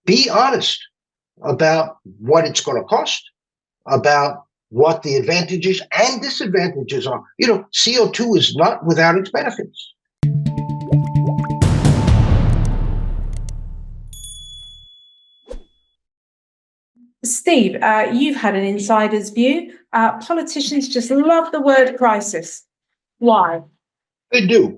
be honest about what it's going to cost, about what the advantages and disadvantages are. CO2 is not without its benefits. Steve, you've had an insider's view. Politicians just love the word crisis. Why? They do.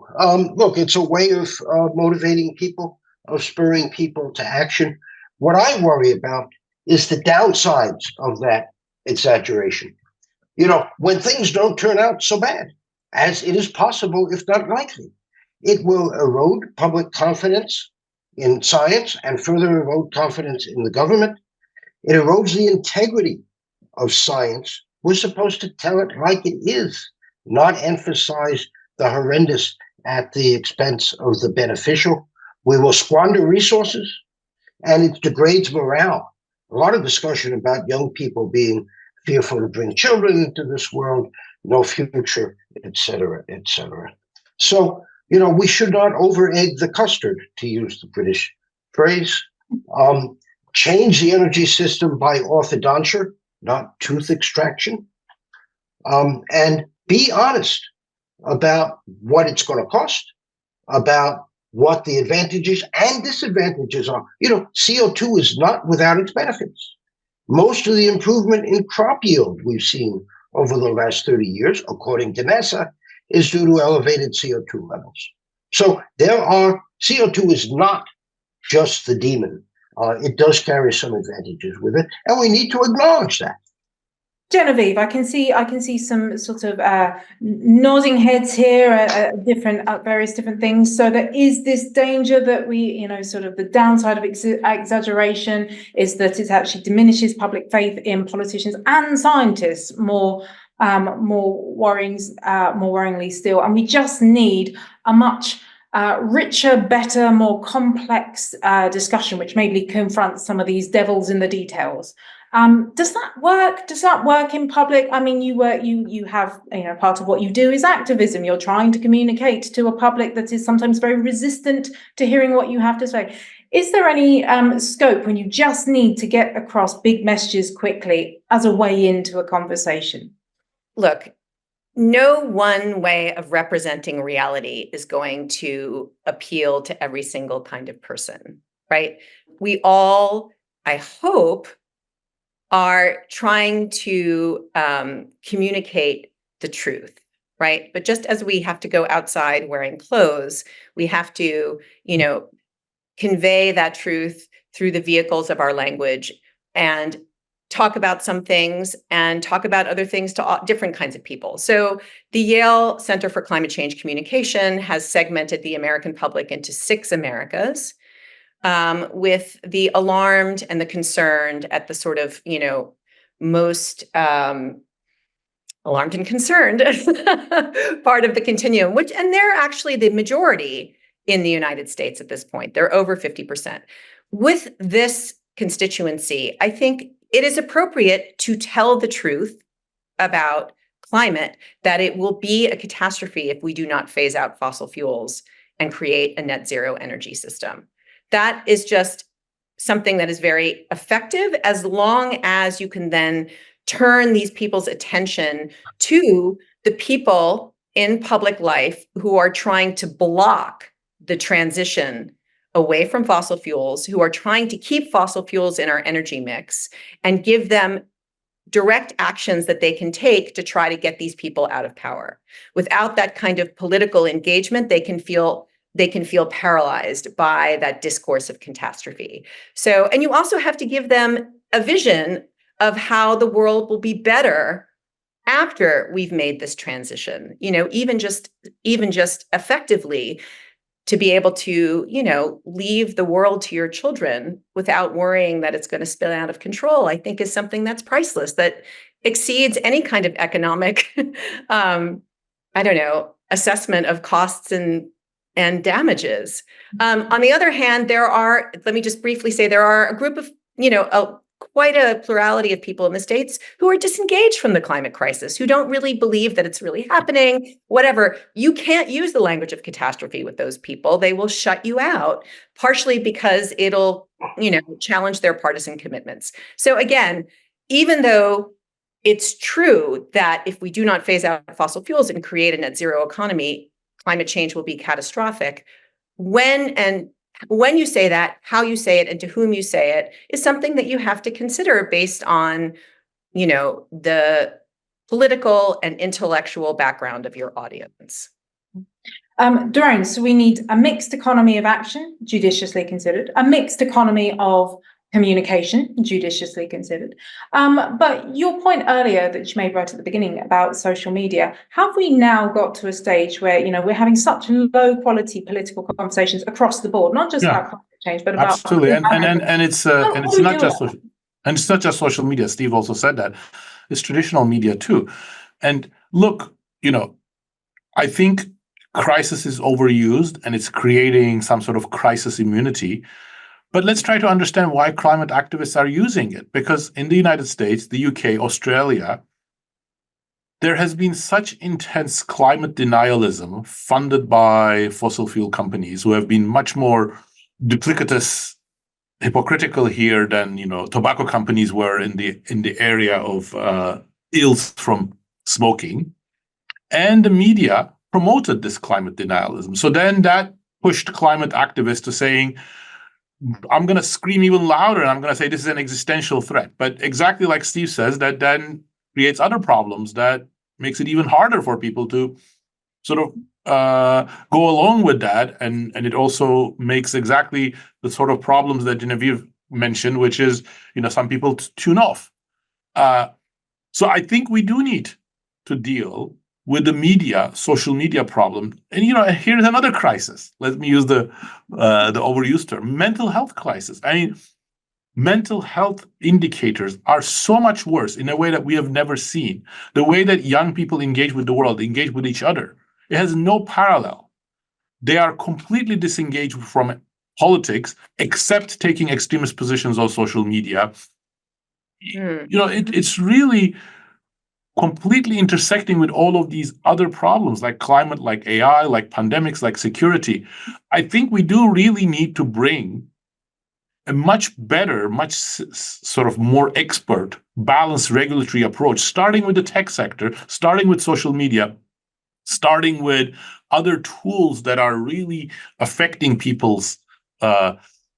Look, it's a way of motivating people, of spurring people to action. What I worry about is the downsides of that exaggeration. When things don't turn out so bad, as it is possible, if not likely, it will erode public confidence in science and further erode confidence in the government. It erodes the integrity of science. We're supposed to tell it like it is, not emphasize the horrendous at the expense of the beneficial. We will squander resources, and it degrades morale. A lot of discussion about young people being fearful to bring children into this world, no future, etc., etc. So, we should not over-egg the custard, to use the British phrase. Change the energy system by orthodontia, not tooth extraction. And be honest about what it's going to cost, about what the advantages and disadvantages are. CO2 is not without its benefits. Most of the improvement in crop yield we've seen over the last 30 years, according to NASA, is due to elevated CO2 levels. So CO2 is not just the demon. It does carry some advantages with it, and we need to acknowledge that. Genevieve, I can see some sort of nodding heads here at various different things. So there is this danger that we, sort of the downside of exaggeration is that it actually diminishes public faith in politicians and scientists more worryingly still. And we just need a much richer, better, more complex discussion, which maybe confronts some of these devils in the details. Does that work? Does that work in public? I mean, you have, part of what you do is activism. You're trying to communicate to a public that is sometimes very resistant to hearing what you have to say. Is there any scope when you just need to get across big messages quickly as a way into a conversation? Look, no one way of representing reality is going to appeal to every single kind of person, right? We all, I hope, are trying to communicate the truth, right? But just as we have to go outside wearing clothes, we have to, convey that truth through the vehicles of our language and talk about some things and talk about other things to all different kinds of people. So the Yale Center for Climate Change Communication has segmented the American public into 6 Americas. With the alarmed and the concerned at the sort of, most alarmed and concerned part of the continuum, and they're actually the majority in the United States at this point. They're over 50%. With this constituency, I think it is appropriate to tell the truth about climate, that it will be a catastrophe if we do not phase out fossil fuels and create a net zero energy system. That is just something that is very effective as long as you can then turn these people's attention to the people in public life who are trying to block the transition away from fossil fuels, who are trying to keep fossil fuels in our energy mix and give them direct actions that they can take to try to get these people out of power. Without that kind of political engagement, they can feel paralyzed by that discourse of catastrophe. So, and you also have to give them a vision of how the world will be better after we've made this transition, even just effectively to be able to, leave the world to your children without worrying that it's going to spill out of control, I think is something that's priceless, that exceeds any kind of economic, assessment of costs and damages. On the other hand, let me just briefly say, there are a group of, quite a plurality of people in the States who are disengaged from the climate crisis, who don't really believe that it's really happening, whatever. You can't use the language of catastrophe with those people. They will shut you out, partially because it'll, challenge their partisan commitments. So again, even though it's true that if we do not phase out fossil fuels and create a net zero economy, climate change will be catastrophic. When you say that, how you say it, and to whom you say it is something that you have to consider based on, the political and intellectual background of your audience. Daron, so we need a mixed economy of action, judiciously considered, a mixed economy of communication, judiciously considered. But your point earlier that you made right at the beginning about social media, have we now got to a stage where, we're having such low quality political conversations across the board, not just about climate change, but about absolutely, and it's not just social, and it's not just social media. Steve also said that it's traditional media too. And look, I think crisis is overused and it's creating some sort of crisis immunity. But let's try to understand why climate activists are using it. Because in the United States, the UK, Australia, there has been such intense climate denialism funded by fossil fuel companies who have been much more duplicitous, hypocritical here than tobacco companies were in the area of ills from smoking. And the media promoted this climate denialism. So then that pushed climate activists to saying, I'm going to scream even louder and I'm going to say this is an existential threat. But exactly like Steve says, that then creates other problems that makes it even harder for people to sort of go along with that. And it also makes exactly the sort of problems that Genevieve mentioned, which is, some people tune off. So I think we do need to deal with the social media problem. And, here's another crisis. Let me use the overused term, mental health crisis. I mean, mental health indicators are so much worse in a way that we have never seen. The way that young people engage with the world, engage with each other, it has no parallel. They are completely disengaged from politics, except taking extremist positions on social media. It's really completely intersecting with all of these other problems like climate, like AI, like pandemics, like security. I think we do really need to bring a much better, much sort of more expert, balanced regulatory approach, starting with the tech sector, starting with social media, starting with other tools that are really affecting people's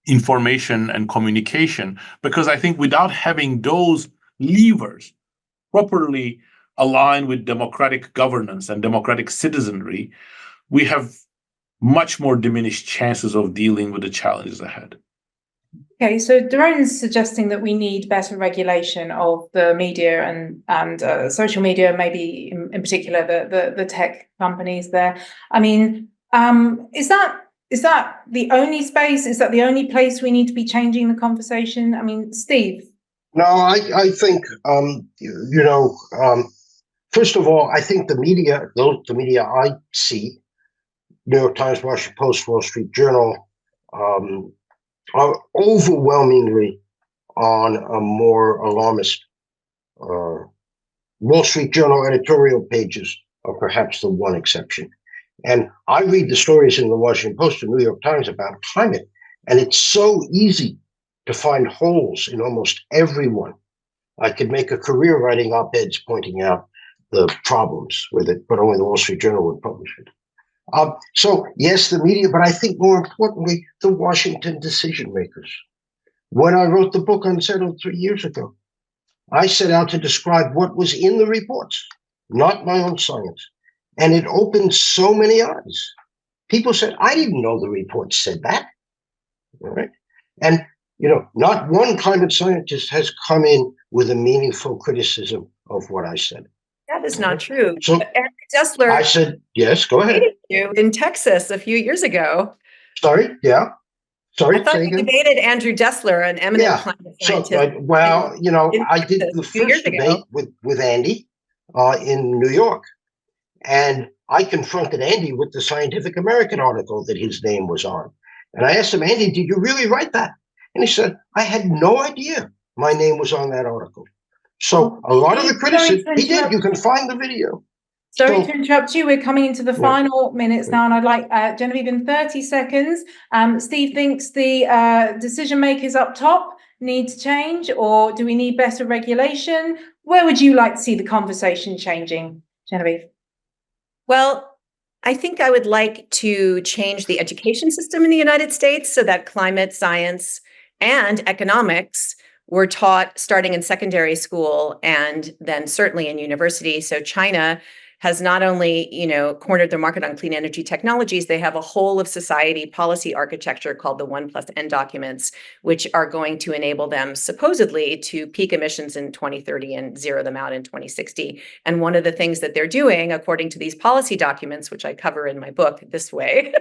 information and communication. Because I think without having those levers properly aligned with democratic governance and democratic citizenry, we have much more diminished chances of dealing with the challenges ahead. Okay, so Daron's suggesting that we need better regulation of the media and social media, maybe in particular the tech companies there. I mean, is that the only space? Is that the only place we need to be changing the conversation? I mean, Steve. No, I think first of all, I think the media I see, New York Times, Washington Post, Wall Street Journal, are overwhelmingly on a more alarmist. Wall Street Journal editorial pages are perhaps the one exception. And I read the stories in the Washington Post and New York Times about climate, and it's so easy to find holes in almost every one. I could make a career writing op-eds pointing out the problems with it, but only the Wall Street Journal would publish it. So yes, the media, but I think more importantly, the Washington decision makers. When I wrote the book on Centr 3 years ago, I set out to describe what was in the reports, not my own science. And it opened so many eyes. People said, I didn't know the report said that. All right. And, not one climate scientist has come in with a meaningful criticism of what I said. That is not true. So Andrew Dessler, I said, yes, go ahead. You in Texas a few years ago. Sorry, yeah. Sorry, I thought you debated Andrew Dessler, an eminent climate scientist. I did the first debate with Andy in New York. And I confronted Andy with the Scientific American article that his name was on. And I asked him, Andy, did you really write that? And he said, I had no idea my name was on that article. So a lot of the criticism, he did. You can find the video. Sorry So- to interrupt you. We're coming into the final minutes now, and I'd like Genevieve in 30 seconds. Steve thinks the decision makers up top need to change, or do we need better regulation? Where would you like to see the conversation changing, Genevieve? Well, I think I would like to change the education system in the United States so that climate science and economics were taught starting in secondary school and then certainly in university. So China has not only, cornered the market on clean energy technologies, they have a whole of society policy architecture called the 1+N documents, which are going to enable them supposedly to peak emissions in 2030 and zero them out in 2060. And one of the things that they're doing, according to these policy documents, which I cover in my book this way,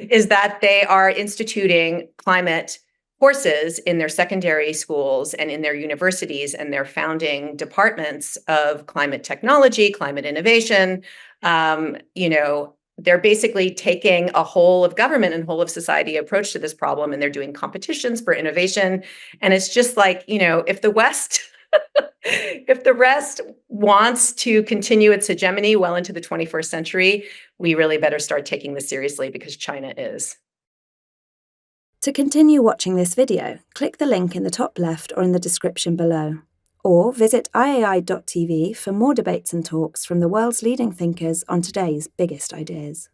is that they are instituting climate courses in their secondary schools and in their universities, and they're founding departments of climate technology, climate innovation. They're basically taking a whole of government and whole of society approach to this problem, and they're doing competitions for innovation. And it's just like, if the West, if the West wants to continue its hegemony well into the 21st century, we really better start taking this seriously, because China is. To continue watching this video, click the link in the top left or in the description below. Or visit iai.tv for more debates and talks from the world's leading thinkers on today's biggest ideas.